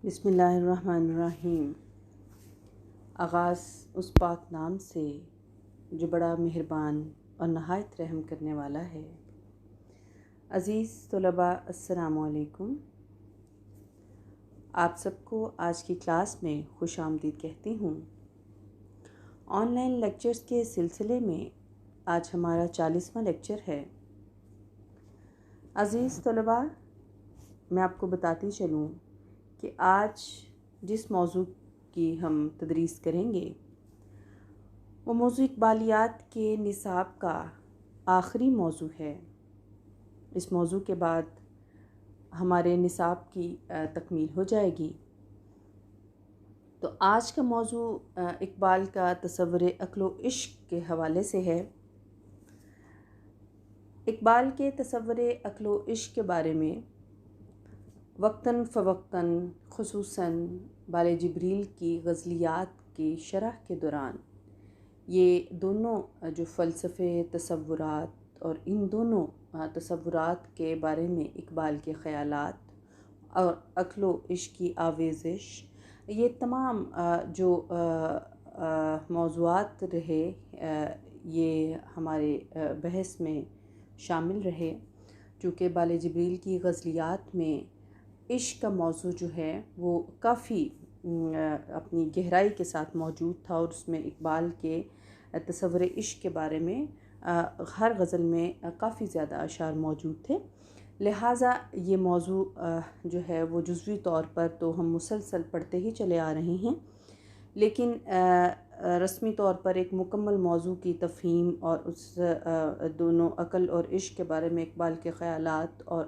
بسم اللہ الرحمن الرحیم۔ آغاز اس پاک نام سے جو بڑا مہربان اور نہایت رحم کرنے والا ہے۔ عزیز طلباء، السلام علیکم۔ آپ سب کو آج کی کلاس میں خوش آمدید کہتی ہوں۔ آن لائن لیکچرز کے سلسلے میں آج ہمارا 40واں لیکچر ہے۔ عزیز طلباء، میں آپ کو بتاتی چلوں کہ آج جس موضوع کی ہم تدریس کریں گے وہ موضوع اقبالیات کے نصاب کا آخری موضوع ہے۔ اس موضوع کے بعد ہمارے نصاب کی تکمیل ہو جائے گی۔ تو آج کا موضوع اقبال کا تصور عقل و عشق کے حوالے سے ہے۔ اقبال کے تصور عقل و عشق کے بارے میں وقتاً فوقتاً خصوصاً بال جبریل کی غزلیات کی شرح کے دوران یہ دونوں جو فلسفے تصورات اور ان دونوں تصورات کے بارے میں اقبال کے خیالات اور عقل و عشق کی آویزش، یہ تمام جو موضوعات رہے یہ ہمارے بحث میں شامل رہے، چونکہ بال جبریل کی غزلیات میں عشق کا موضوع جو ہے وہ کافی اپنی گہرائی کے ساتھ موجود تھا، اور اس میں اقبال کے تصور عشق کے بارے میں ہر غزل میں کافی زیادہ اشعار موجود تھے۔ لہٰذا یہ موضوع جو ہے وہ جزوی طور پر تو ہم مسلسل پڑھتے ہی چلے آ رہے ہیں، لیکن رسمی طور پر ایک مکمل موضوع کی تفہیم اور اس دونوں عقل اور عشق کے بارے میں اقبال کے خیالات اور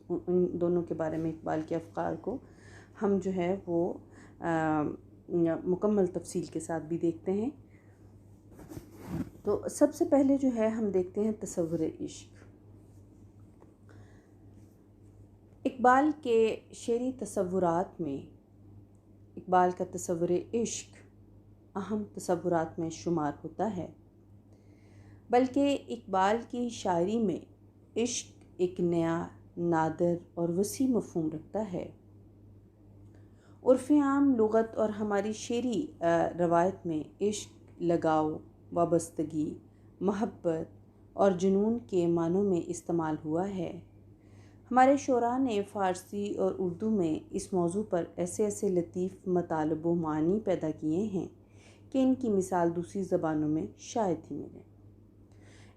ان دونوں کے بارے میں اقبال کے افکار کو ہم جو ہے وہ مکمل تفصیل کے ساتھ بھی دیکھتے ہیں۔ تو سب سے پہلے جو ہے ہم دیکھتے ہیں تصور عشق۔ اقبال کے شعری تصورات میں اقبال کا تصور عشق اہم تصورات میں شمار ہوتا ہے، بلکہ اقبال کی شاعری میں عشق ایک نیا، نادر اور وسیع مفہوم رکھتا ہے۔ عرف عام، لغت اور ہماری شعری روایت میں عشق لگاؤ، وابستگی، محبت اور جنون کے معنوں میں استعمال ہوا ہے۔ ہمارے شعراء نے فارسی اور اردو میں اس موضوع پر ایسے لطیف مطالب و معانی پیدا کیے ہیں کہ ان کی مثال دوسری زبانوں میں شاید ہی ملے۔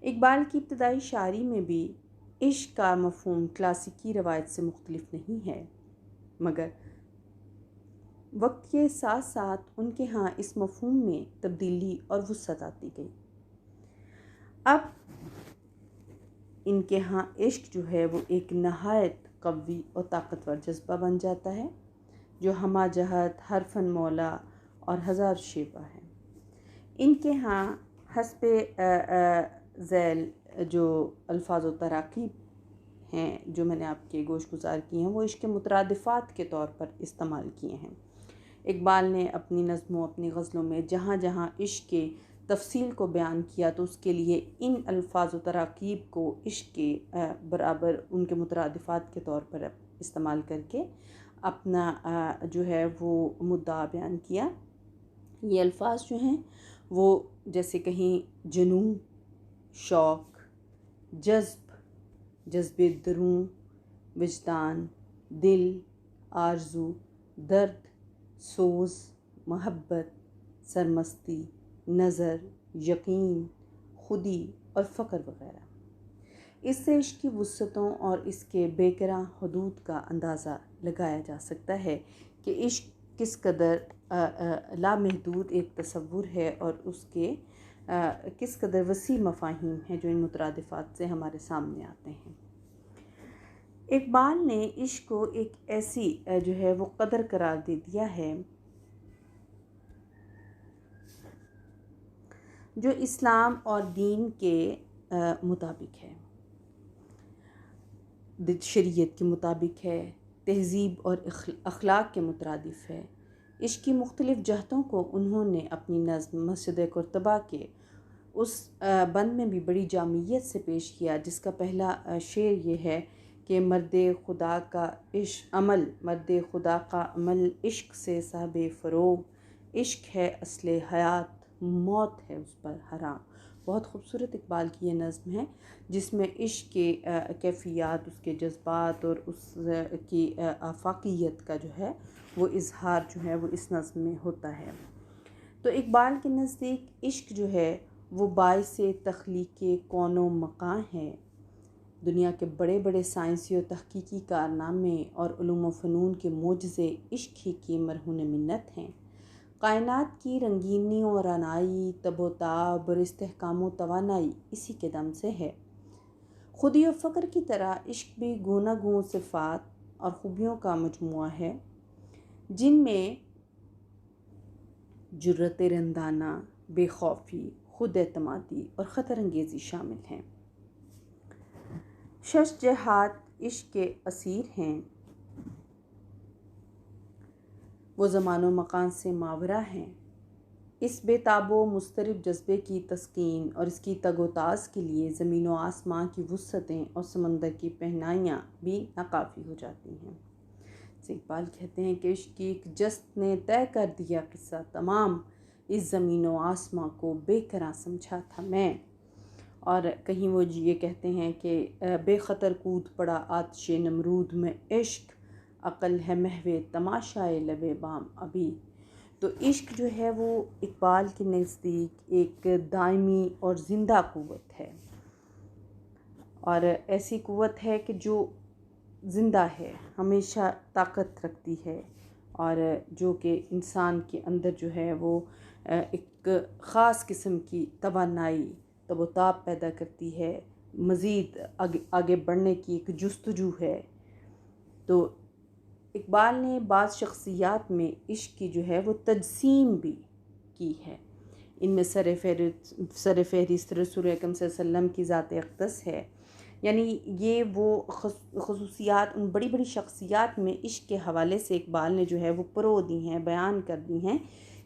اقبال کی ابتدائی شاعری میں بھی عشق کا مفہوم کلاسیکی روایت سے مختلف نہیں ہے، مگر وقت کے ساتھ ساتھ ان کے ہاں اس مفہوم میں تبدیلی اور وسعت آتی گئی۔ اب ان کے ہاں عشق جو ہے وہ ایک نہایت قوی اور طاقتور جذبہ بن جاتا ہے، جو ہمہ جہت، حرفاً مولا اور ہزار شیبہ ہے۔ ان کے ہاں حسب ذیل جو الفاظ و تراکیب ہیں جو میں نے آپ کے گوش گزار کی ہیں، وہ عشق کے مترادفات کے طور پر استعمال کیے ہیں۔ اقبال نے اپنی نظموں، اپنی غزلوں میں جہاں جہاں عشق کے تفصیل کو بیان کیا تو اس کے لیے ان الفاظ و تراکیب کو عشق کے برابر ان کے مترادفات کے طور پر استعمال کر کے اپنا جو ہے وہ مدعا بیان کیا۔ یہ الفاظ جو ہیں وہ جیسے کہیں جنون، شوق، جذب درون، وجدان، دل، آرزو، درد، سوز، محبت، سرمستی، نظر، یقین، خودی اور فقر وغیرہ۔ اس سے عشق کی وسعتوں اور اس کے بے کراں حدود کا اندازہ لگایا جا سکتا ہے کہ عشق کس قدر لامحدود ایک تصور ہے اور اس کے کس قدر وسیع مفاہیم ہیں جو ان مترادفات سے ہمارے سامنے آتے ہیں۔ اقبال نے عشق کو ایک ایسی جو ہے وہ قدر قرار دے دیا ہے جو اسلام اور دین کے مطابق ہے، شریعت کے مطابق ہے، تہذیب اور اخلاق کے مترادف ہے۔ عشق کی مختلف جہتوں کو انہوں نے اپنی نظم مسجد قرطبہ کے اس بند میں بھی بڑی جامعیت سے پیش کیا، جس کا پہلا شعر یہ ہے کہ مرد خدا کا عمل عشق سے صاحب فروغ، عشق ہے اصل حیات، موت ہے اس پر حرام۔ بہت خوبصورت اقبال کی یہ نظم ہے جس میں عشق کے کیفیات، اس کے جذبات اور اس کی آفاقیت کا جو ہے وہ اظہار جو ہے وہ اس نظم میں ہوتا ہے۔ تو اقبال کے نزدیک عشق جو ہے وہ باعث تخلیق کون و مکان ہے۔ دنیا کے بڑے بڑے سائنسی و تحقیقی کارنامے اور علوم و فنون کے معجزے عشق ہی کی مرہون منت ہیں۔ کائنات کی رنگینی اور رعنائی، تب و تاب اور استحکام و توانائی اسی کے دم سے ہے۔ خودی و فقر کی طرح عشق بھی گونہ گون صفات اور خوبیوں کا مجموعہ ہے، جن میں جرأت رندانہ، بے خوفی، خود اعتمادی اور خطر انگیزی شامل ہیں۔ شش جہات عشق کے اسیر ہیں، وہ زمان و مکان سے ماورا ہیں۔ اس بے تاب و مضطرب جذبے کی تسکین اور اس کی تگ و تاز کے لیے زمین و آسمان کی وسعتیں اور سمندر کی پہنائیاں بھی ناکافی ہو جاتی ہیں۔ اقبال کہتے ہیں کہ عشق کی ایک جست نے طے کر دیا قصہ تمام، اس زمین و آسمان کو بے قرار سمجھا تھا میں۔ اور کہیں وہ یہ کہتے ہیں کہ بے خطر کود پڑا آتش نمرود میں عشق، عقل ہے محو تماشائے لب بام ابھی۔ تو عشق جو ہے وہ اقبال کے نزدیک ایک دائمی اور زندہ قوت ہے، اور ایسی قوت ہے کہ جو زندہ ہے، ہمیشہ طاقت رکھتی ہے، اور جو کہ انسان کے اندر جو ہے وہ ایک خاص قسم کی توانائی، تب و تاب پیدا کرتی ہے، مزید آگے بڑھنے کی ایک جستجو ہے۔ تو اقبال نے بعض شخصیات میں عشق کی جو ہے وہ تجسیم بھی کی ہے۔ ان میں سر فہرست رسول اکرم صلی اللہ علیہ وسلم کی ذات اقدس ہے، یعنی یہ وہ خصوصیات ان بڑی بڑی شخصیات میں عشق کے حوالے سے اقبال نے جو ہے وہ پرو دی ہیں، بیان کر دی ہیں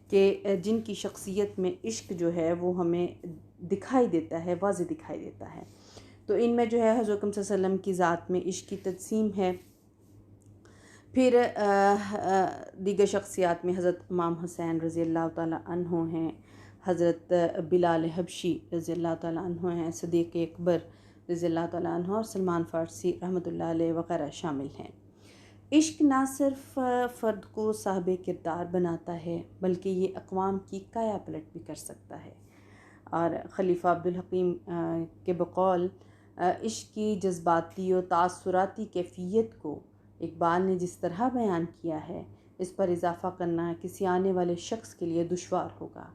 کہ جن کی شخصیت میں عشق جو ہے وہ ہمیں دکھائی دیتا ہے، واضح دکھائی دیتا ہے۔ تو ان میں جو ہے حضرت اکرم صلی اللہ علیہ وسلم کی ذات میں عشق کی تجسیم ہے۔ پھر دیگر شخصیات میں حضرت امام حسین رضی اللہ تعالیٰ عنہ ہیں، حضرت بلال حبشی رضی اللہ تعالیٰ عنہ ہیں، صدیق اکبر رضی اللہ تعالیٰ عنہ اور سلمان فارسی رحمۃ اللہ علیہ وغیرہ شامل ہیں۔ عشق نہ صرف فرد کو صاحب کردار بناتا ہے بلکہ یہ اقوام کی کایا پلٹ بھی کر سکتا ہے۔ اور خلیفہ عبدالحکیم کے بقول عشق کی جذباتی و تاثراتی کیفیت کو اقبال نے جس طرح بیان کیا ہے، اس پر اضافہ کرنا کسی آنے والے شخص کے لیے دشوار ہوگا،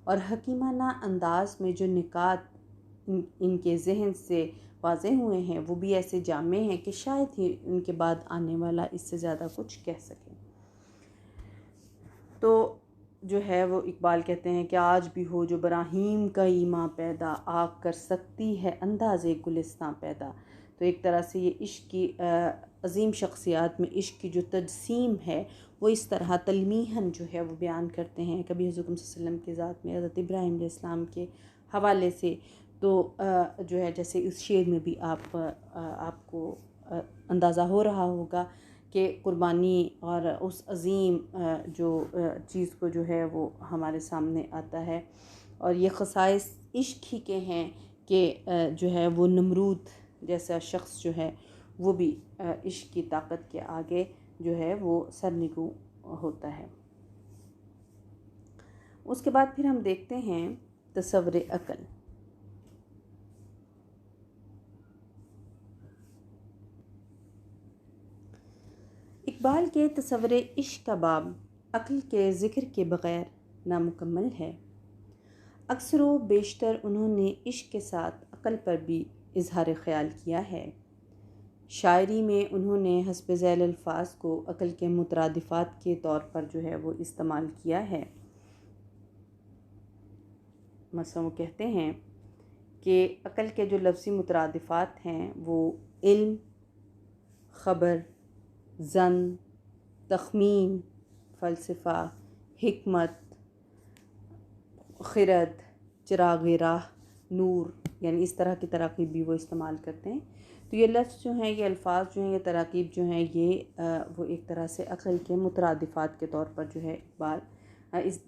اور حکیمانہ انداز میں جو نکات ان کے ذہن سے واضح ہوئے ہیں وہ بھی ایسے جامع ہیں کہ شاید ہی ان کے بعد آنے والا اس سے زیادہ کچھ کہہ سکے۔ تو جو ہے وہ اقبال کہتے ہیں کہ آج بھی ہو جو براہیم کا ایمان پیدا، آگ کر سکتی ہے انداز گلستاں پیدا۔ تو ایک طرح سے یہ عشق کی عظیم شخصیات میں عشق کی جو تجسیم ہے وہ اس طرح تلمیحاً جو ہے وہ بیان کرتے ہیں۔ کبھی حضرت صلی اللہ علیہ وسلم کے ذات میں حضرت ابراہیم علیہ السلام کے حوالے سے، تو جو ہے جیسے اس شعر میں بھی آپ کو اندازہ ہو رہا ہوگا کہ قربانی اور اس عظیم جو چیز کو جو ہے وہ ہمارے سامنے آتا ہے، اور یہ خصائص عشق ہی کے ہیں کہ جو ہے وہ نمرود جیسا شخص جو ہے وہ بھی عشق کی طاقت کے آگے جو ہے وہ سرنگوں ہوتا ہے۔ اس کے بعد پھر ہم دیکھتے ہیں تصور عقل۔ اقبال کے تصور عشق کا باب عقل کے ذکر کے بغیر نامکمل ہے۔ اکثر و بیشتر انہوں نے عشق کے ساتھ عقل پر بھی اظہار خیال کیا ہے۔ شاعری میں انہوں نے حسب ذیل الفاظ کو عقل کے مترادفات کے طور پر جو ہے وہ استعمال کیا ہے۔ مثلا وہ کہتے ہیں کہ عقل کے جو لفظی مترادفات ہیں وہ علم، خبر، ظن، تخمین، فلسفہ، حکمت، خرد، چراغ راہ، نور، یعنی اس طرح کی تراکیب بھی وہ استعمال کرتے ہیں۔ تو یہ لفظ جو ہیں، یہ الفاظ جو ہیں، یہ تراکیب جو ہیں، یہ وہ ایک طرح سے عقل کے مترادفات کے طور پر جو ہے اقبال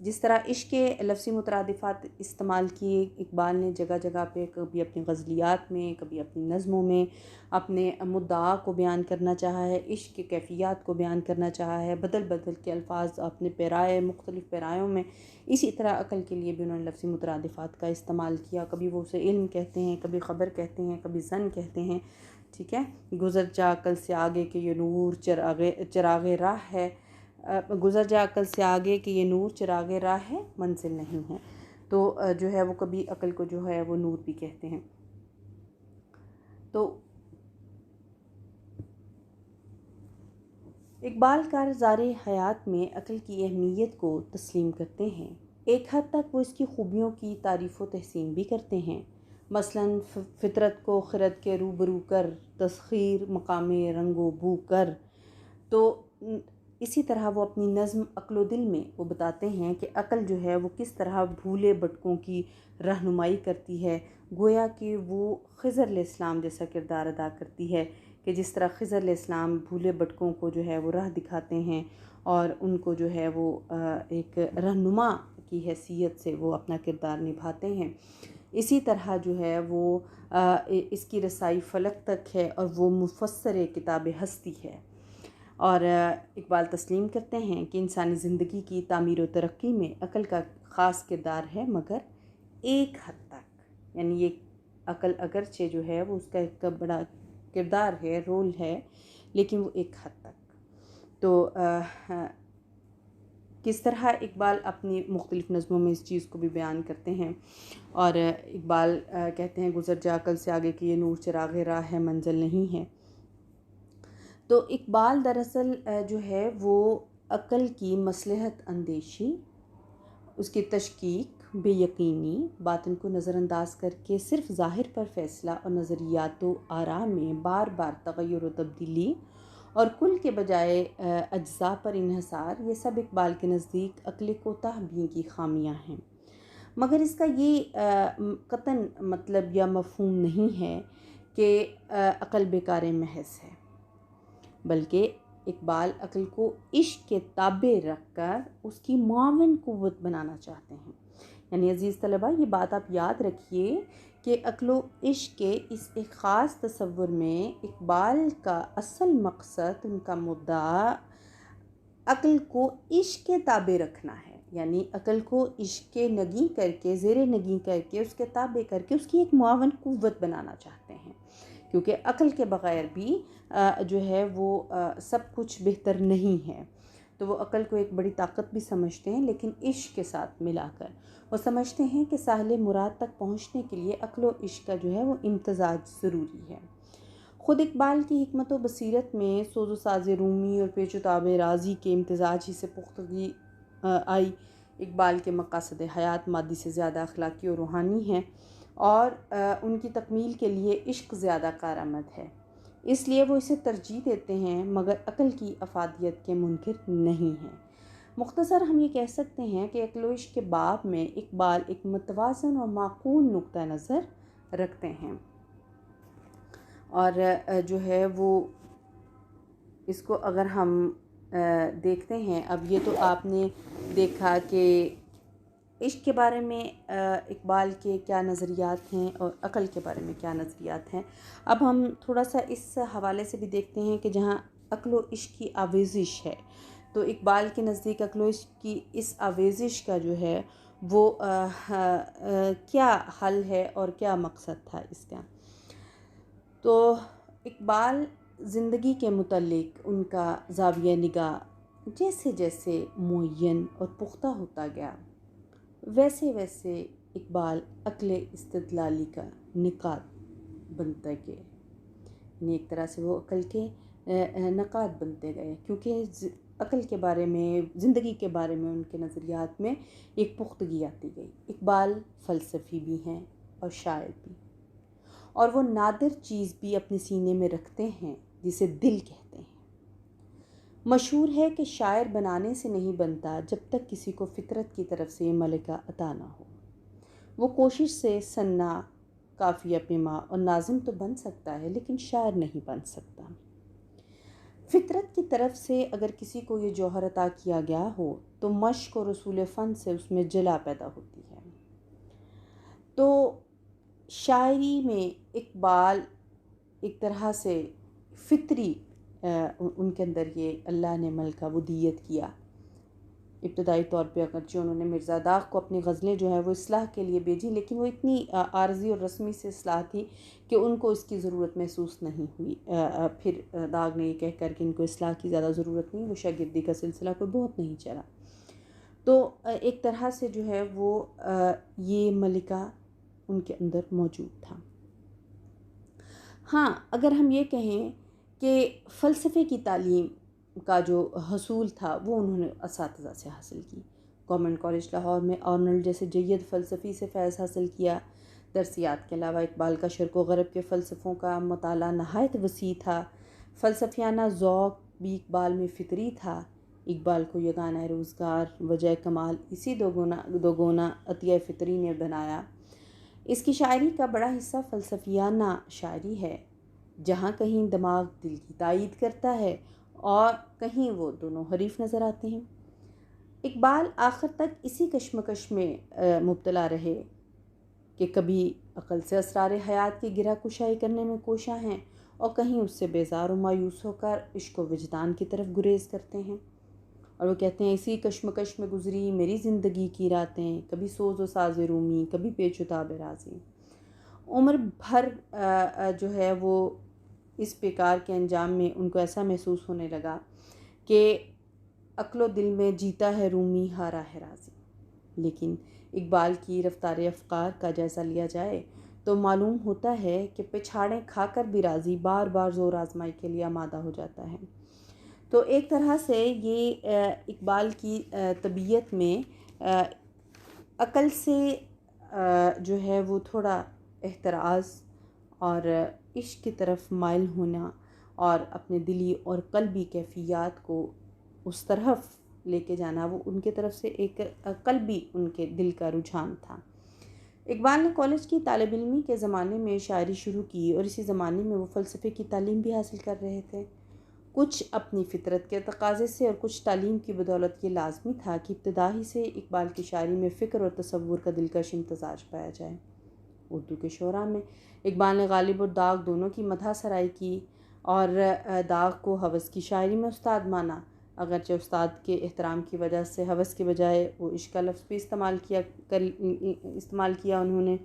جس طرح عشق کے لفظی مترادفات استعمال کیے اقبال نے جگہ جگہ پہ، کبھی اپنی غزلیات میں، کبھی اپنی نظموں میں اپنے مدعا کو بیان کرنا چاہا ہے، عشق کی کیفیات کو بیان کرنا چاہا ہے، بدل بدل کے الفاظ اپنے پیرائے مختلف پیرایوں میں. اسی طرح عقل کے لیے بھی انہوں نے لفظی مترادفات کا استعمال کیا. کبھی وہ اسے علم کہتے ہیں، کبھی خبر کہتے ہیں، کبھی ظن کہتے ہیں. ٹھیک ہے. گزر جا عقل سے آگے کہ یہ نور چراغ راہ ہے، گزر جا عقل سے آگے کہ یہ نور چراغ راہ ہے، منزل نہیں ہے. تو جو ہے وہ کبھی عقل کو جو ہے وہ نور بھی کہتے ہیں. تو اقبال کارزار حیات میں عقل کی اہمیت کو تسلیم کرتے ہیں. ایک حد تک وہ اس کی خوبیوں کی تعریف و تحسین بھی کرتے ہیں. مثلاً فطرت کو خرد کے روبرو کر، تسخیر مقام رنگ و بو کر. تو اسی طرح وہ اپنی نظم عقل و دل میں وہ بتاتے ہیں کہ عقل جو ہے وہ کس طرح بھولے بھٹکوں کی رہنمائی کرتی ہے. گویا کہ وہ خضر علیہ السلام جیسا کردار ادا کرتی ہے کہ جس طرح خضر علیہ السلام بھولے بھٹکوں کو جو ہے وہ راہ دکھاتے ہیں اور ان کو جو ہے وہ ایک رہنما کی حیثیت سے وہ اپنا کردار نبھاتے ہیں. اسی طرح جو ہے وہ اس کی رسائی فلک تک ہے اور وہ مفسر کتاب ہستی ہے. اور اقبال تسلیم کرتے ہیں کہ انسانی زندگی کی تعمیر و ترقی میں عقل کا خاص کردار ہے، مگر ایک حد تک. یعنی یہ عقل اگرچہ جو ہے وہ اس کا ایک بڑا کردار ہے، رول ہے، لیکن وہ ایک حد تک. تو کس طرح اقبال اپنی مختلف نظموں میں اس چیز کو بھی بیان کرتے ہیں. اور اقبال کہتے ہیں گزر جا عقل سے آگے کہ یہ نور چراغ راہ ہے، منزل نہیں ہے. تو اقبال دراصل جو ہے وہ عقل کی مصلحت اندیشی، اس کی تشکیک، بے یقینی، باطن کو نظر انداز کر کے صرف ظاہر پر فیصلہ اور نظریات و آراء میں بار بار تغیر و تبدیلی اور کل کے بجائے اجزاء پر انحصار، یہ سب اقبال کے نزدیک عقل کوتاہ بین کی خامیاں ہیں. مگر اس کا یہ قطعاً مطلب یا مفہوم نہیں ہے کہ عقل بیکار محض ہے، بلکہ اقبال عقل کو عشق کے تابع رکھ کر اس کی معاون قوت بنانا چاہتے ہیں. یعنی عزیز طلبہ، یہ بات آپ یاد رکھیے کہ عقل و عشق کے اس ایک خاص تصور میں اقبال کا اصل مقصد، ان کا مدعا عقل کو عشق کے تابع رکھنا ہے. یعنی عقل کو عشق کے نگیں کر کے، زیر نگیں کر کے، اس کے تابع کر کے اس کی ایک معاون قوت بنانا چاہتے ہیں. کیونکہ عقل کے بغیر بھی جو ہے وہ سب کچھ بہتر نہیں ہے. تو وہ عقل کو ایک بڑی طاقت بھی سمجھتے ہیں، لیکن عشق کے ساتھ ملا کر وہ سمجھتے ہیں کہ ساحل مراد تک پہنچنے کے لیے عقل و عشق کا جو ہے وہ امتزاج ضروری ہے. خود اقبال کی حکمت و بصیرت میں سوز و ساز رومی اور پیچ و تاب راضی کے امتزاج ہی سے پختگی آئی. اقبال کے مقاصد حیات مادی سے زیادہ اخلاقی و روحانی ہیں اور ان کی تکمیل کے لیے عشق زیادہ کارآمد ہے. اس لیے وہ اسے ترجیح دیتے ہیں، مگر عقل کی افادیت کے منکر نہیں ہیں. مختصر ہم یہ کہہ سکتے ہیں کہ عقل و عشق کے باب میں اقبال ایک متوازن اور معقول نقطہ نظر رکھتے ہیں. اور جو ہے وہ اس کو اگر ہم دیکھتے ہیں، اب یہ تو آپ نے دیکھا کہ عشق کے بارے میں اقبال کے کیا نظریات ہیں اور عقل کے بارے میں کیا نظریات ہیں. اب ہم تھوڑا سا اس حوالے سے بھی دیکھتے ہیں کہ جہاں عقل و عشق کی آویزش ہے، تو اقبال کے نزدیک عقل و عشق کی اس آویزش کا جو ہے وہ کیا حل ہے اور کیا مقصد تھا اس کا. تو اقبال زندگی کے متعلق ان کا زاویہ نگاہ جیسے جیسے معین اور پختہ ہوتا گیا، ویسے ویسے اقبال عقل استدلالی کا نقاد بنتے گئے. یعنی ایک طرح سے وہ عقل کے نقاد بنتے گئے، کیونکہ عقل کے بارے میں، زندگی کے بارے میں ان کے نظریات میں ایک پختگی آتی گئی. اقبال فلسفی بھی ہیں اور شاعر بھی، اور وہ نادر چیز بھی اپنے سینے میں رکھتے ہیں جسے دل کہتے ہیں. مشہور ہے کہ شاعر بنانے سے نہیں بنتا جب تک کسی کو فطرت کی طرف سے یہ ملکہ عطا نہ ہو. وہ کوشش سے ثنا قافیہ پیما اور ناظم تو بن سکتا ہے لیکن شاعر نہیں بن سکتا۔ فطرت کی طرف سے اگر کسی کو یہ جوہر عطا کیا گیا ہو تو مشق اور اصول فن سے اس میں جلا پیدا ہوتی ہے۔ تو شاعری میں اقبال ایک طرح سے فطری ان کے اندر یہ اللہ نے ملکہ ودیت کیا۔ ابتدائی طور پہ اگرچہ انہوں نے مرزا داغ کو اپنی غزلیں جو ہیں وہ اصلاح کے لیے بھیجی، لیکن وہ اتنی عارضی اور رسمی سے اصلاح تھی کہ ان کو اس کی ضرورت محسوس نہیں ہوئی۔ پھر داغ نے یہ کہہ کر کہ ان کو اصلاح کی زیادہ ضرورت نہیں، وہ شاگردی کا سلسلہ کوئی بہت نہیں چلا۔ تو ایک طرح سے جو ہے وہ یہ ملکہ ان کے اندر موجود تھا۔ ہاں، اگر ہم یہ کہیں کہ فلسفے کی تعلیم کا جو حصول تھا وہ انہوں نے اساتذہ سے حاصل کی۔ گورنمنٹ کالج لاہور میں آرنلڈ جیسے جید فلسفی سے فیض حاصل کیا۔ درسیات کے علاوہ اقبال کا شرق و غرب کے فلسفوں کا مطالعہ نہایت وسیع تھا۔ فلسفیانہ ذوق بھی اقبال میں فطری تھا۔ اقبال کو یگانہ روزگار وجہ کمال اسی دوگنا عطیہ فطری نے بنایا۔ اس کی شاعری کا بڑا حصہ فلسفیانہ شاعری ہے، جہاں کہیں دماغ دل کی تائید کرتا ہے اور کہیں وہ دونوں حریف نظر آتے ہیں۔ اقبال آخر تک اسی کشمکش میں مبتلا رہے کہ کبھی عقل سے اسرار حیات کی گرہ کشائی کرنے میں کوشاں ہیں اور کہیں اس سے بیزار و مایوس ہو کر عشق و وجدان کی طرف گریز کرتے ہیں۔ اور وہ کہتے ہیں اسی کشمکش میں گزری میری زندگی کی راتیں، کبھی سوز و ساز رومی، کبھی پیچ و تاب رازی۔ عمر بھر جو ہے وہ اس بیکار کے انجام میں ان کو ایسا محسوس ہونے لگا کہ عقل و دل میں جیتا ہے رومی ہارا ہے رازی۔ لیکن اقبال کی رفتار افکار کا جائزہ لیا جائے تو معلوم ہوتا ہے کہ پچھاڑیں کھا کر بھی راضی بار بار زور آزمائی کے لیے آمادہ ہو جاتا ہے۔ تو ایک طرح سے یہ اقبال کی طبیعت میں عقل سے جو ہے وہ تھوڑا احتراز اور عشق کی طرف مائل ہونا اور اپنے دلی اور قلبی کیفیات کو اس طرف لے کے جانا، وہ ان کی طرف سے ایک قلبی ان کے دل کا رجحان تھا۔ اقبال نے کالج کی طالب علمی کے زمانے میں شاعری شروع کی اور اسی زمانے میں وہ فلسفے کی تعلیم بھی حاصل کر رہے تھے۔ کچھ اپنی فطرت کے تقاضے سے اور کچھ تعلیم کی بدولت یہ لازمی تھا کہ ابتدا ہی سے اقبال کی شاعری میں فکر اور تصور کا دلکش امتزاج پایا جائے۔ اردو کے شعراء میں اقبال نے غالب اور داغ دونوں کی مدح سرائی کی اور داغ کو حوث کی شاعری میں استاد مانا، اگرچہ استاد کے احترام کی وجہ سے حوث کے بجائے وہ عشق کا لفظ بھی استعمال کیا انہوں نے۔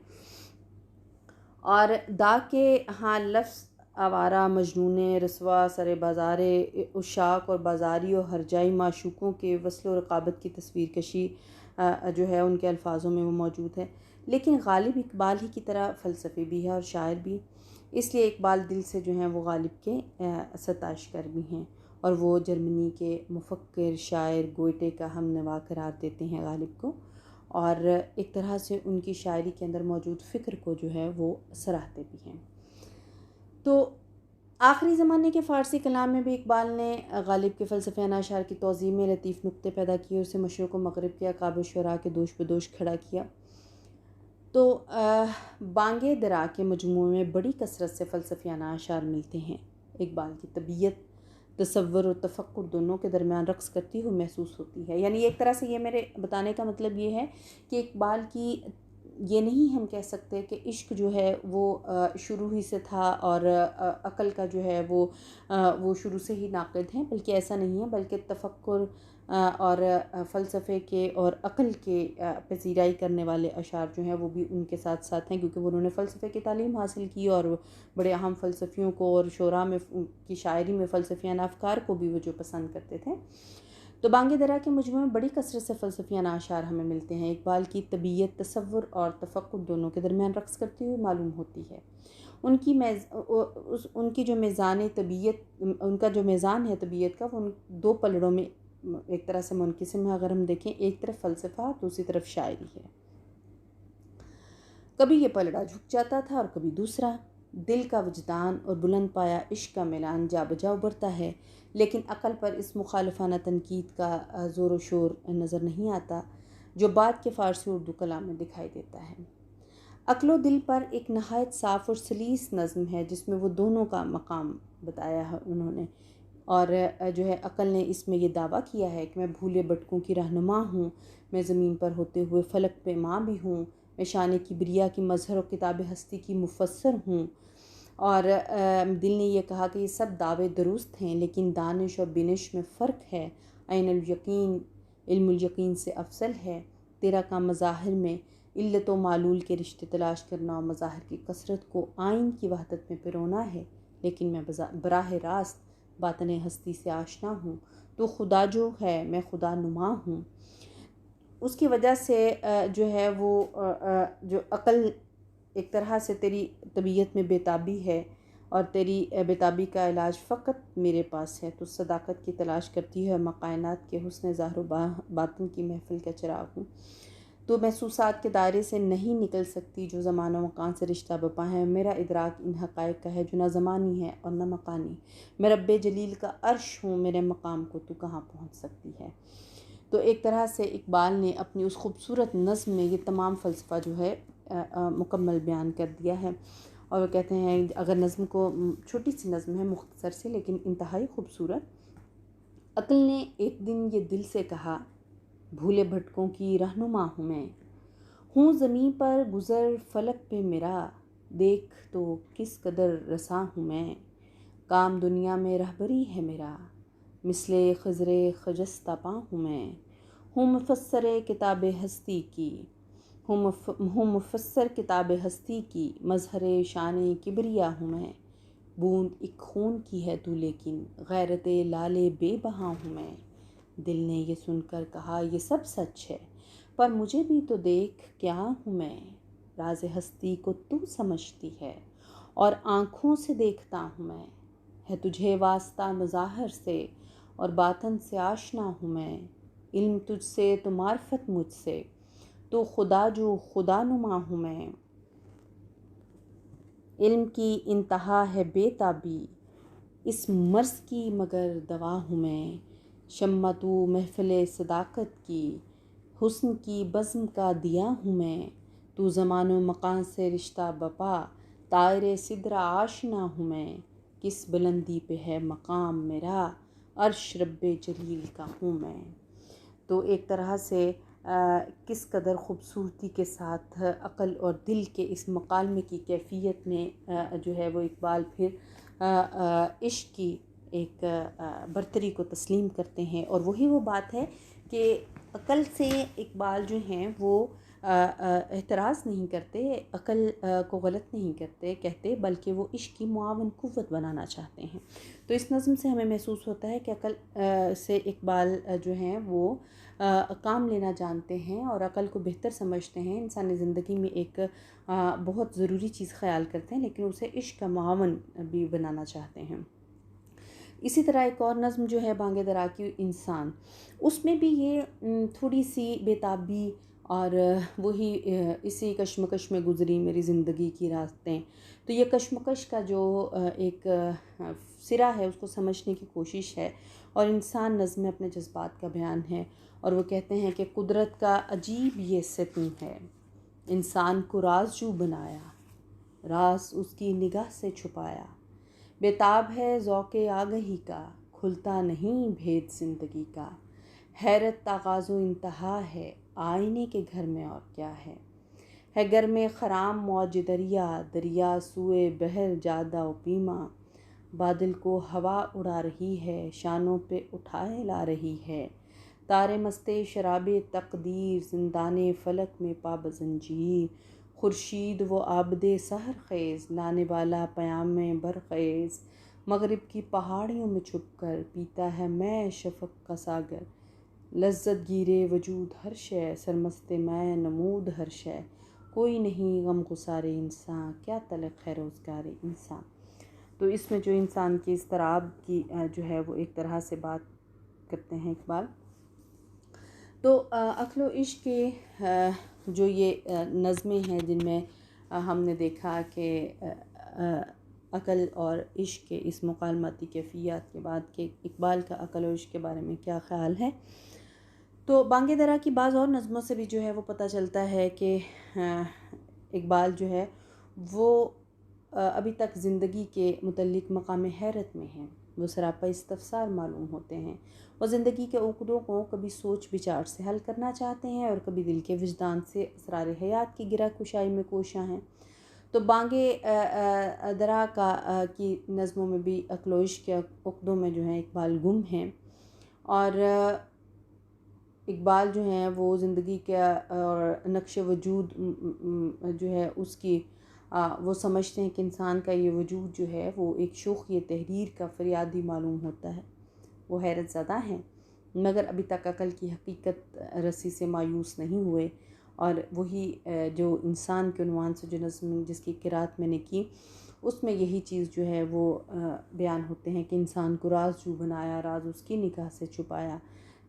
اور داغ کے ہاں لفظ آوارہ، مجنون رسوا، سر بازار عشاق اور بازاری و ہرجائی معشوقوں کے وصل و رقابت کی تصویر کشی جو ہے ان کے الفاظوں میں وہ موجود ہے۔ لیکن غالب اقبال ہی کی طرح فلسفی بھی ہے اور شاعر بھی، اس لیے اقبال دل سے جو ہیں وہ غالب کے ستائش گر بھی ہیں اور وہ جرمنی کے مفکر شاعر گوئٹے کا ہم نوا قرار دیتے ہیں غالب کو، اور ایک طرح سے ان کی شاعری کے اندر موجود فکر کو جو ہے وہ سراہتے بھی ہیں۔ تو آخری زمانے کے فارسی کلام میں بھی اقبال نے غالب کے فلسفیانہ اشعار کی توضیح میں لطیف نکتے پیدا کیے، اسے مشرق و مغرب کے اقابر شعراء کے دوش بدوش کھڑا کیا۔ تو بانگ درا کے مجموعے میں بڑی کثرت سے فلسفیانہ اشعار ملتے ہیں۔ اقبال کی طبیعت تصور اور تفکر دونوں کے درمیان رقص کرتی ہوئی محسوس ہوتی ہے۔ یعنی ایک طرح سے یہ میرے بتانے کا مطلب یہ ہے کہ اقبال کی یہ نہیں ہم کہہ سکتے کہ عشق جو ہے وہ شروع ہی سے تھا اور عقل کا جو ہے وہ شروع سے ہی ناقد ہیں، بلکہ ایسا نہیں ہے، بلکہ تفکر اور فلسفے کے اور عقل کے پذیرائی کرنے والے اشعار جو ہیں وہ بھی ان کے ساتھ ساتھ ہیں، کیونکہ انہوں نے فلسفے کی تعلیم حاصل کی اور بڑے اہم فلسفیوں کو اور شعراء میں کی شاعری میں فلسفیانہ افکار کو بھی وہ جو پسند کرتے تھے۔ تو بانگ درا کے مجموعے میں بڑی کثرت سے فلسفیانہ اشعار ہمیں ملتے ہیں۔ اقبال کی طبیعت تصور اور تفکر دونوں کے درمیان رقص کرتی ہوئی معلوم ہوتی ہے۔ ان کی جو میزان طبیعت، ان کا جو میزان ہے طبیعت کا، وہ ان دو پلڑوں میں ایک طرح سے منقسم ہے۔ اگر ہم دیکھیں، ایک طرف فلسفہ، دوسری طرف شاعری ہے۔ کبھی یہ پلڑا جھک جاتا تھا اور کبھی دوسرا۔ دل کا وجدان اور بلند پایا عشق کا میلان جا بجا ابھرتا ہے، لیکن عقل پر اس مخالفانہ تنقید کا زور و شور نظر نہیں آتا جو بعد کے فارسی اردو کلام میں دکھائی دیتا ہے۔ عقل و دل پر ایک نہایت صاف اور سلیس نظم ہے جس میں وہ دونوں کا مقام بتایا ہے انہوں نے، اور جو ہے عقل نے اس میں یہ دعویٰ کیا ہے کہ میں بھولے بھٹکوں کی رہنما ہوں، میں زمین پر ہوتے ہوئے فلک پہ ماں بھی ہوں، میں شان کبریا کی مظہر و کتاب ہستی کی مفسر ہوں۔ اور دل نے یہ کہا کہ یہ سب دعوے درست ہیں، لیکن دانش اور بینش میں فرق ہے۔ عین الیقین علم الیقین سے افضل ہے۔ تیرا کام مظاہر میں علت و معلول کے رشتے تلاش کرنا اور مظاہر کی کثرت کو آئین کی وحدت میں پرونا ہے، لیکن میں براہ راست باطن ہستی سے آشنا ہوں۔ تو خدا جو ہے، میں خدا نما ہوں۔ اس کی وجہ سے جو ہے وہ جو عقل ایک طرح سے تیری طبیعت میں بےتابی ہے، اور تیری بےتابی کا علاج فقط میرے پاس ہے۔ تو صداقت کی تلاش کرتی ہے، میں کائنات کے حسن ظاہر و باطن کی محفل کا چراغ ہوں۔ تو محسوسات کے دائرے سے نہیں نکل سکتی جو زمان و مکان سے رشتہ بپا ہے۔ میرا ادراک ان حقائق کا ہے جو نہ زمانی ہے اور نہ مکانی۔ میں رب جلیل کا عرش ہوں، میرے مقام کو تو کہاں پہنچ سکتی ہے۔ تو ایک طرح سے اقبال نے اپنی اس خوبصورت نظم میں یہ تمام فلسفہ جو ہے مکمل بیان کر دیا ہے، اور وہ کہتے ہیں اگر نظم کو، چھوٹی سی نظم ہے مختصر سے لیکن انتہائی خوبصورت۔ عقل نے ایک دن یہ دل سے کہا، بھولے بھٹکوں کی رہنما ہوں میں، ہوں زمیں پر گزر فلک پہ میرا، دیکھ تو کس قدر رساں ہوں میں، کام دنیا میں رہبری ہے میرا، مثل خضر خجستہ پاں ہوں میں، ہوں مفسر کتاب ہستی کی، ہوں مفسر کتاب ہستی کی، مظہر شان کبریا ہوں میں، بوند ایک خون کی ہے تو لیکن غیرت لال بے بہا ہوں میں۔ دل نے یہ سن کر کہا یہ سب سچ ہے، پر مجھے بھی تو دیکھ کیا ہوں میں، راز ہستی کو تو سمجھتی ہے اور آنکھوں سے دیکھتا ہوں میں، ہے تجھے واسطہ مظاہر سے اور باطن سے آشنا ہوں میں، علم تجھ سے تو معرفت مجھ سے، تو خدا جو خدا نما ہوں میں، علم کی انتہا ہے بے تابی، اس مرض کی مگر دوا ہوں میں، شمع تو محفل صداقت کی، حسن کی بزم کا دیا ہوں میں، تو زمان و مکان سے رشتہ بپا، طائر سدرہ آشنا ہوں میں، کس بلندی پہ ہے مقام میرا، عرش رب جلیل کا ہوں میں۔ تو ایک طرح سے کس قدر خوبصورتی کے ساتھ عقل اور دل کے اس مکالمے کی کیفیت میں جو ہے وہ اقبال پھر عشق کی ایک برتری کو تسلیم کرتے ہیں، اور وہی وہ بات ہے کہ عقل سے اقبال جو ہیں وہ اعتراض نہیں کرتے، عقل کو غلط نہیں کہتے، بلکہ وہ عشق کی معاون قوت بنانا چاہتے ہیں۔ تو اس نظم سے ہمیں محسوس ہوتا ہے کہ عقل سے اقبال جو ہیں وہ کام لینا جانتے ہیں اور عقل کو بہتر سمجھتے ہیں، انسانی زندگی میں ایک بہت ضروری چیز خیال کرتے ہیں، لیکن اسے عشق کا معاون بھی بنانا چاہتے ہیں۔ اسی طرح ایک اور نظم جو ہے بانگ درا کی انسان، اس میں بھی یہ تھوڑی سی بےتابی اور وہی اسی کشمکش میں گزری میری زندگی کی راتیں، تو یہ کشمکش کا جو ایک سرا ہے اس کو سمجھنے کی کوشش ہے، اور انسان نظم میں اپنے جذبات کا بیان ہے، اور وہ کہتے ہیں کہ قدرت کا عجیب یہ ستم ہے، انسان کو رازجو بنایا، راز اس کی نگاہ سے چھپایا، بےتاب ہے ذوق آگہی کا، کھلتا نہیں بھید زندگی کا، حیرت آغاز و انتہا ہے، آئینے کے گھر میں اور کیا ہے گھر میں خرام موج دریا، دریا سوئے بحر جادہ و پیما، بادل کو ہوا اڑا رہی ہے، شانوں پہ اٹھائے لا رہی ہے، تارے مستے شراب تقدیر، زندان فلک میں پا بزنجیر، خورشید وہ عابد سحر خیز، لانے والا پیام برخیز، مغرب کی پہاڑیوں میں چھپ کر پیتا ہے میں شفق کا ساگر، لذت گیرے وجود ہر شے، سرمست میں نمود ہر شے، کوئی نہیں غم گسار انسان، کیا طلب ہے روزگار انسان۔ تو اس میں جو انسان کی اضطراب کی جو ہے وہ ایک طرح سے بات کرتے ہیں اقبال۔ تو عقل و عشق کے جو یہ نظمیں ہیں جن میں ہم نے دیکھا کہ عقل اور عشق کے اس مکالماتی کیفیات کے بعد کہ اقبال کا عقل و عشق کے بارے میں کیا خیال ہے، تو بانگ درا کی بعض اور نظموں سے بھی جو ہے وہ پتہ چلتا ہے کہ اقبال جو ہے وہ ابھی تک زندگی کے متعلق مقام حیرت میں ہیں، وہ سراپا استفسار معلوم ہوتے ہیں، وہ زندگی کے عقدوں کو کبھی سوچ بچار سے حل کرنا چاہتے ہیں اور کبھی دل کے وجدان سے اسرار حیات کی گرہ کشائی میں کوشاں ہیں۔ تو بانگے درا کی نظموں میں بھی عقل و عشق کے عقدوں میں جو ہیں اقبال گم ہیں، اور اقبال جو ہیں وہ زندگی کا اور نقش وجود جو ہے اس کی وہ سمجھتے ہیں کہ انسان کا یہ وجود جو ہے وہ ایک شوخی تحریر کا فریادی معلوم ہوتا ہے۔ وہ حیرت زدہ ہیں مگر ابھی تک عقل کی حقیقت رسی سے مایوس نہیں ہوئے، اور وہی جو انسان کے عنوان سے جو نظم جس کی قرأت میں نے کی اس میں یہی چیز جو ہے وہ بیان ہوتے ہیں کہ انسان کو راز جو بنایا، راز اس کی نگاہ سے چھپایا،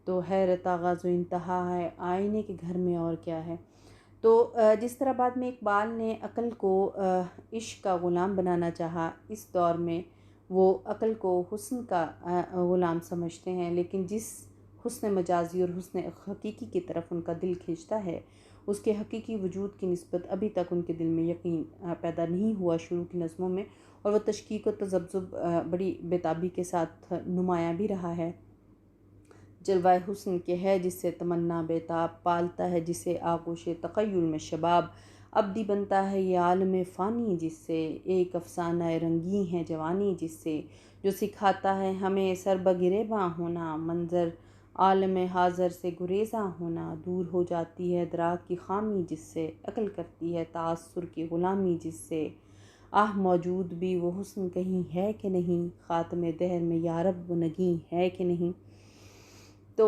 تو حیرت آغاز و انتہا ہے آئینے کے گھر میں اور کیا ہے۔ تو جس طرح بعد میں اقبال نے عقل کو عشق کا غلام بنانا چاہا، اس دور میں وہ عقل کو حسن کا غلام سمجھتے ہیں، لیکن جس حسن مجازی اور حسن حقیقی کی طرف ان کا دل کھینچتا ہے اس کے حقیقی وجود کی نسبت ابھی تک ان کے دل میں یقین پیدا نہیں ہوا شروع کی نظموں میں، اور وہ تشکیک و تذبذب بڑی بےتابی کے ساتھ نمایاں بھی رہا ہے۔ جلوہ حسن کے ہے جس سے تمنا بیتاب، پالتا ہے جسے آغوش تخیل میں شباب، ابدی بنتا ہے یہ عالم فانی جس سے، ایک افسانہ رنگیں ہے جوانی جس سے، جو سکھاتا ہے ہمیں سر بگریباں ہونا، منظر عالم حاضر سے گریزاں ہونا، دور ہو جاتی ہے ادراک کی خامی جس سے، عقل کرتی ہے تأثر کی غلامی جس سے، آہ موجود بھی وہ حسن کہیں ہے کہ نہیں، خاتم دہر میں یارب وہ نگیں ہے کہ نہیں۔ تو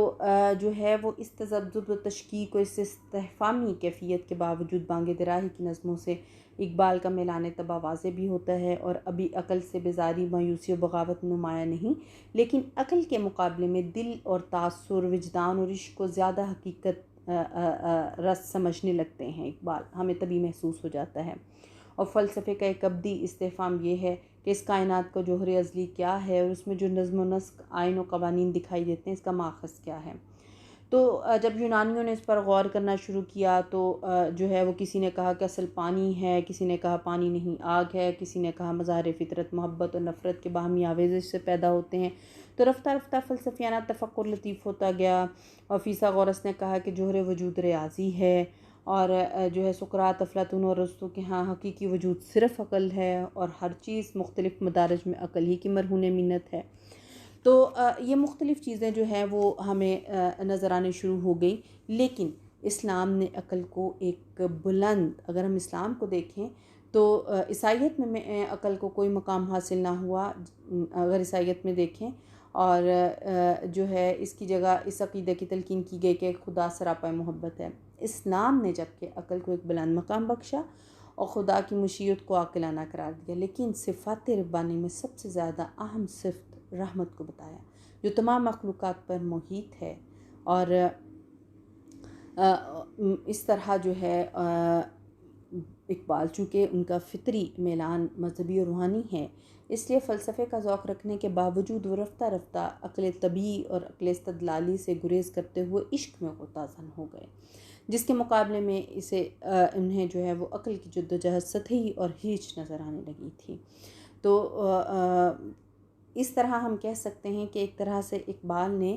جو ہے وہ اس تذبذب و تشکیک و اس استحفامی کیفیت کے باوجود بانگ دراہی کی نظموں سے اقبال کا میلان طبع واضح بھی ہوتا ہے، اور ابھی عقل سے بیزاری، مایوسی و بغاوت نمایاں نہیں، لیکن عقل کے مقابلے میں دل اور تأثر، وجدان اور عشق کو زیادہ حقیقت رس سمجھنے لگتے ہیں اقبال، ہمیں تبھی محسوس ہو جاتا ہے۔ اور فلسفے کا ایک ابدی استحفام یہ ہے کہ اس کائنات کا جوہر ازلی کیا ہے، اور اس میں جو نظم و نسق، آئین و قوانین دکھائی دیتے ہیں اس کا ماخذ کیا ہے۔ تو جب یونانیوں نے اس پر غور کرنا شروع کیا تو جو ہے وہ کسی نے کہا کہ اصل پانی ہے، کسی نے کہا پانی نہیں آگ ہے، کسی نے کہا مظاہر فطرت محبت اور نفرت کے باہمی آویزش سے پیدا ہوتے ہیں۔ تو رفتہ رفتہ فلسفیانہ تفکر لطیف ہوتا گیا، اور فیثاغورس نے کہا کہ جوہر وجود ریاضی ہے، اور جو ہے سقراط، افلاطون اور ارسطو کے ہاں حقیقی وجود صرف عقل ہے، اور ہر چیز مختلف مدارج میں عقل ہی کی مرہون منت ہے۔ تو یہ مختلف چیزیں جو ہیں وہ ہمیں نظر آنے شروع ہو گئی، لیکن اسلام نے عقل کو ایک بلند، اگر ہم اسلام کو دیکھیں تو عیسائیت میں عقل کو کوئی مقام حاصل نہ ہوا، اگر عیسائیت میں دیکھیں، اور جو ہے اس کی جگہ اس عقیدے کی تلقین کی گئی کہ خدا سراپا محبت ہے۔ اسلام نے جب کہ عقل کو ایک بلند مقام بخشا اور خدا کی مشیت کو عاقلانہ قرار دیا، لیکن صفات ربانی میں سب سے زیادہ اہم صفت رحمت کو بتایا، جو تمام مخلوقات پر محیط ہے، اور اس طرح جو ہے اقبال چونکہ ان کا فطری میلان مذہبی اور روحانی ہے، اس لیے فلسفے کا ذوق رکھنے کے باوجود وہ رفتہ رفتہ عقل طبیعی اور عقل استدلالی سے گریز کرتے ہوئے عشق میں غوطہ زن ہو گئے، جس کے مقابلے میں انہیں جو ہے وہ عقل کی جدوجہد سطحی اور ہیچ نظر آنے لگی تھی۔ تو اس طرح ہم کہہ سکتے ہیں کہ ایک طرح سے اقبال نے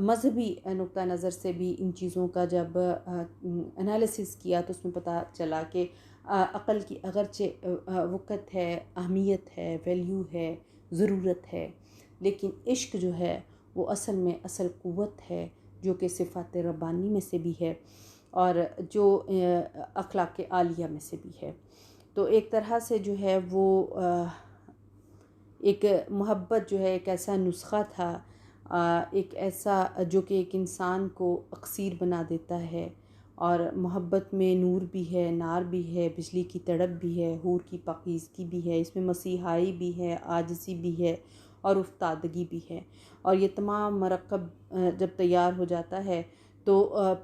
مذہبی نقطہ نظر سے بھی ان چیزوں کا جب انالیسس کیا تو اس میں پتہ چلا کہ عقل کی اگرچہ وقت ہے، اہمیت ہے، ویلیو ہے، ضرورت ہے، لیکن عشق جو ہے وہ اصل میں اصل قوت ہے، جو کہ صفات ربانی میں سے بھی ہے اور جو اخلاق عالیہ میں سے بھی ہے۔ تو ایک طرح سے جو ہے وہ ایک محبت جو ہے ایک ایسا نسخہ تھا، ایک ایسا جو کہ ایک انسان کو اکسیر بنا دیتا ہے، اور محبت میں نور بھی ہے، نار بھی ہے، بجلی کی تڑپ بھی ہے، حور کی پاکیزگی بھی ہے، اس میں مسیحائی بھی ہے، عاجزی بھی ہے اور افتادگی بھی ہے، اور یہ تمام مرکب جب تیار ہو جاتا ہے تو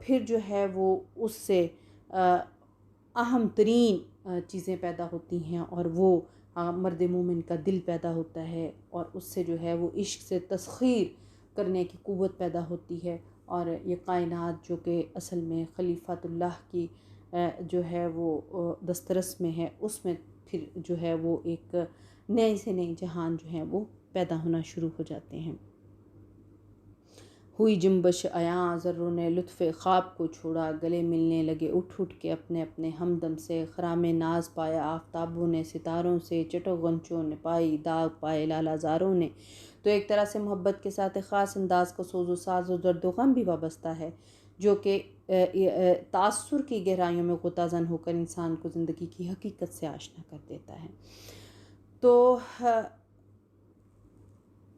پھر جو ہے وہ اس سے اہم ترین چیزیں پیدا ہوتی ہیں، اور وہ مرد مومن کا دل پیدا ہوتا ہے، اور اس سے جو ہے وہ عشق سے تسخیر کرنے کی قوت پیدا ہوتی ہے، اور یہ کائنات جو کہ اصل میں خلیفۃ اللہ کی جو ہے وہ دسترس میں ہے، اس میں پھر جو ہے وہ ایک نئے سے نئے جہان جو ہیں وہ پیدا ہونا شروع ہو جاتے ہیں۔ ہوئی جنبش عیاں ذروں نے لطف خواب کو چھوڑا، گلے ملنے لگے اٹھ اٹھ کے اپنے اپنے ہمدم سے، خرام ناز پایا آفتابوں نے ستاروں سے، چٹو غنچوں نے پائی داغ پائے لالا زاروں نے۔ تو ایک طرح سے محبت کے ساتھ ایک خاص انداز کا سوز و ساز و درد و غم بھی وابستہ ہے، جو کہ تاثر کی گہرائیوں میں غوطہ زن ہو کر انسان کو زندگی کی حقیقت سے آشنا کر دیتا ہے۔ تو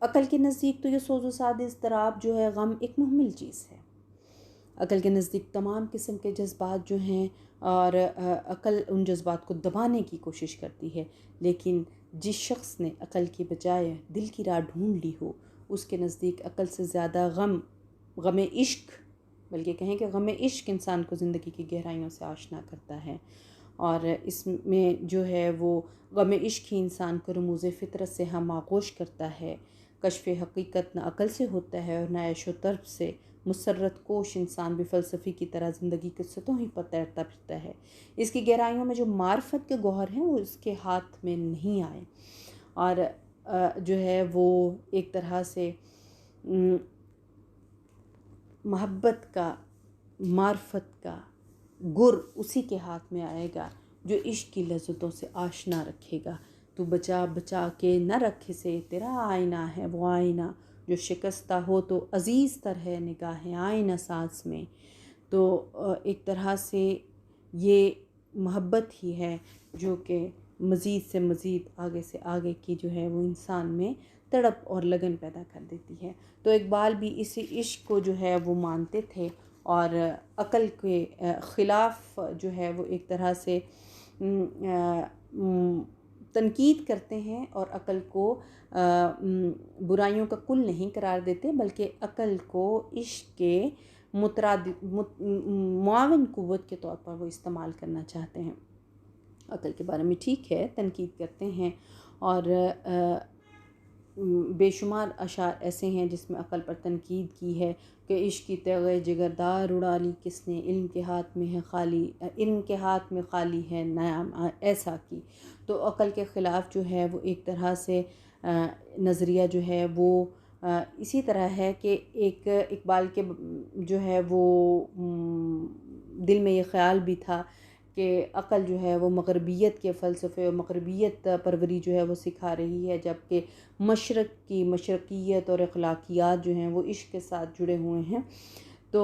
عقل کے نزدیک تو یہ سوز و ساد اضطراب جو ہے، غم ایک محمل چیز ہے۔ عقل کے نزدیک تمام قسم کے جذبات جو ہیں، اور عقل ان جذبات کو دبانے کی کوشش کرتی ہے، لیکن جس شخص نے عقل کی بجائے دل کی راہ ڈھونڈ لی ہو، اس کے نزدیک عقل سے زیادہ غم عشق، بلکہ کہیں کہ غم عشق انسان کو زندگی کی گہرائیوں سے آشنا کرتا ہے، اور اس میں جو ہے وہ غم عشق ہی انسان کو رموز فطرت سے ہم آغوش کرتا ہے۔ کشف حقیقت نہ عقل سے ہوتا ہے اور نہ عیش و طرب سے، مسرت کوش انسان بھی فلسفی کی طرح زندگی کے سطحوں ہی پر تیرتا پھرتا ہے۔ اس کی گہرائیوں میں جو معرفت کے گوہر ہیں وہ اس کے ہاتھ میں نہیں آئے، اور جو ہے وہ ایک طرح سے محبت کا، معرفت کا گر اسی کے ہاتھ میں آئے گا جو عشق کی لذتوں سے آشنا رکھے گا۔ تو بچا بچا کے نہ رکھے سے تیرا آئینہ ہے وہ آئینہ، جو شکستہ ہو تو عزیز تر ہے نگاہ آئینہ ساز میں۔ تو ایک طرح سے یہ محبت ہی ہے جو کہ مزید سے مزید آگے سے آگے کی جو ہے وہ انسان میں تڑپ اور لگن پیدا کر دیتی ہے۔ تو اقبال بھی اسی عشق کو جو ہے وہ مانتے تھے، اور عقل کے خلاف جو ہے وہ ایک طرح سے تنقید کرتے ہیں، اور عقل کو برائیوں کا کل نہیں قرار دیتے، بلکہ عقل کو عشق کے معاون قوت کے طور پر وہ استعمال کرنا چاہتے ہیں۔ عقل کے بارے میں ٹھیک ہے تنقید کرتے ہیں، اور بے شمار اشعار ایسے ہیں جس میں عقل پر تنقید کی ہے کہ عشق کی تیغ جگردار اڑا لی کس نے، علم کے ہاتھ میں ہے خالی، علم کے ہاتھ میں خالی ہے نعم ایسا کی۔ تو عقل کے خلاف جو ہے وہ ایک طرح سے نظریہ جو ہے وہ اسی طرح ہے کہ ایک اقبال کے جو ہے وہ دل میں یہ خیال بھی تھا کہ عقل جو ہے وہ مغربیت کے فلسفے اور مغربیت پروری جو ہے وہ سکھا رہی ہے، جبکہ مشرق کی مشرقیت اور اخلاقیات جو ہیں وہ عشق کے ساتھ جڑے ہوئے ہیں۔ تو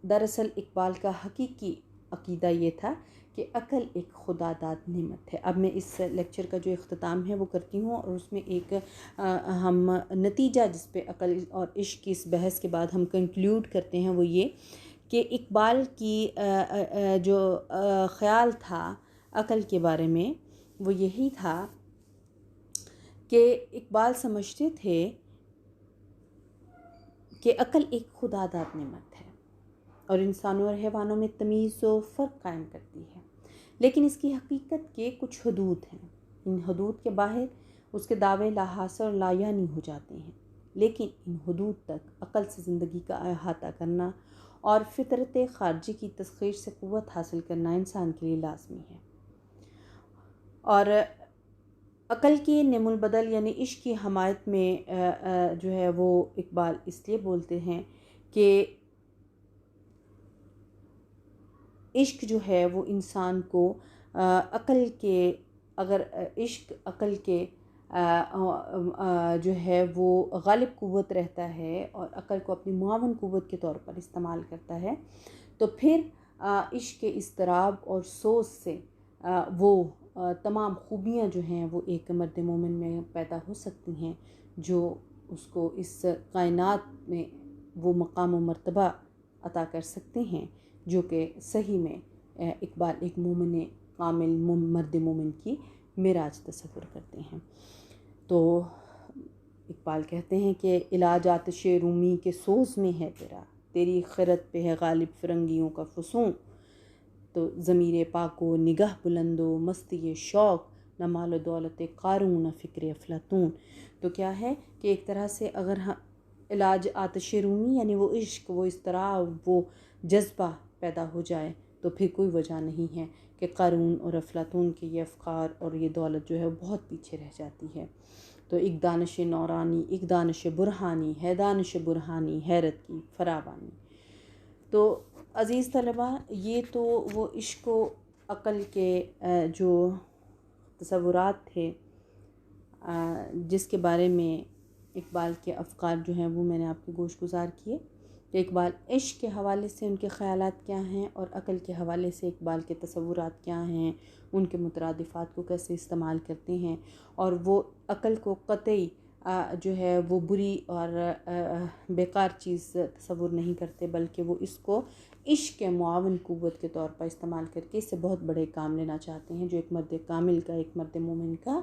دراصل اقبال کا حقیقی عقیدہ یہ تھا کہ عقل ایک خدا داد نعمت ہے۔ اب میں اس لیکچر کا جو اختتام ہے وہ کرتی ہوں، اور اس میں ایک ہم نتیجہ جس پہ عقل اور عشق کی اس بحث کے بعد ہم کنکلیوڈ کرتے ہیں وہ یہ کہ اقبال کی جو خیال تھا عقل کے بارے میں وہ یہی تھا کہ اقبال سمجھتے تھے کہ عقل ایک خدا داد نعمت ہے اور انسانوں اور حیوانوں میں تمیز و فرق قائم کرتی ہے، لیکن اس کی حقیقت کے کچھ حدود ہیں۔ ان حدود کے باہر اس کے دعوے لا حاصل اور لا یعنی ہو جاتے ہیں، لیکن ان حدود تک عقل سے زندگی کا احاطہ کرنا اور فطرت خارجی کی تسخیر سے قوت حاصل کرنا انسان کے لیے لازمی ہے۔ اور عقل کی نعم البدل یعنی عشق کی حمایت میں جو ہے وہ اقبال اس لیے بولتے ہیں کہ عشق جو ہے وہ انسان کو عقل کے، اگر عشق عقل کے جو ہے وہ غالب قوت رہتا ہے اور عقل کو اپنی معاون قوت کے طور پر استعمال کرتا ہے، تو پھر عشق کے اضطراب اور سوز سے وہ تمام خوبیاں جو ہیں وہ ایک مرد مومن میں پیدا ہو سکتی ہیں، جو اس کو اس کائنات میں وہ مقام و مرتبہ عطا کر سکتے ہیں جو کہ صحیح میں اقبال ایک مومن کامل مرد مومن کی معراج تصور کرتے ہیں۔ تو اقبال کہتے ہیں کہ علاج آتش رومی کے سوز میں ہے تیرا، تیری خرد پہ ہے غالب فرنگیوں کا فسون، تو ضمیر پاک و نگاہ بلند و مستی شوق، نہ مال و دولت قارون نہ فکر افلاطون۔ تو کیا ہے کہ ایک طرح سے اگر علاج آتش رومی یعنی وہ عشق، وہ اضطراب، وہ جذبہ پیدا ہو جائے تو پھر کوئی وجہ نہیں ہے کہ قارون اور افلاطون کے یہ افکار اور یہ دولت جو ہے بہت پیچھے رہ جاتی ہے۔ تو ایک دانش نورانی، ایک دانش برہانی ہے، دانش برہانی حیرت کی فراوانی۔ تو عزیز طلبہ، یہ تو وہ عشق و عقل کے جو تصورات تھے جس کے بارے میں اقبال کے افکار جو ہیں وہ میں نے آپ کے گوش گزار کیے کہ اقبال عشق کے حوالے سے ان کے خیالات کیا ہیں اور عقل کے حوالے سے اقبال کے تصورات کیا ہیں، ان کے مترادفات کو کیسے استعمال کرتے ہیں، اور وہ عقل کو قطعی جو ہے وہ بری اور بیکار چیز تصور نہیں کرتے، بلکہ وہ اس کو عشق کے معاون قوت کے طور پر استعمال کر کے اس سے بہت بڑے کام لینا چاہتے ہیں جو ایک مرد کامل کا، ایک مرد مومن کا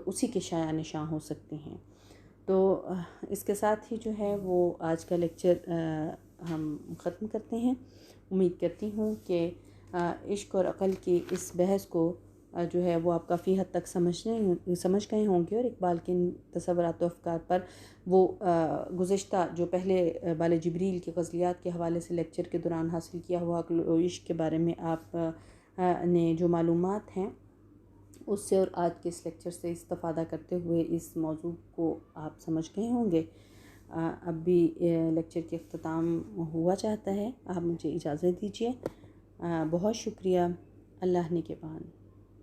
اسی کے شایع نشاں ہو سکتے ہیں۔ تو اس کے ساتھ ہی جو ہے وہ آج کا لیکچر ہم ختم کرتے ہیں۔ امید کرتی ہوں کہ عشق اور عقل کی اس بحث کو جو ہے وہ آپ کافی حد تک سمجھ گئے ہوں گے، اور اقبال کے تصورات و افکار پر وہ گزشتہ جو پہلے بال جبریل کے غزلیات کے حوالے سے لیکچر کے دوران حاصل کیا ہوا عقل و عشق کے بارے میں آپ نے جو معلومات ہیں اس سے اور آج کے اس لیکچر سے استفادہ کرتے ہوئے اس موضوع کو آپ سمجھ گئے ہوں گے۔ اب بھی لیکچر کے اختتام ہوا چاہتا ہے، آپ مجھے اجازت دیجیے۔ بہت شکریہ۔ اللہ نگہبان۔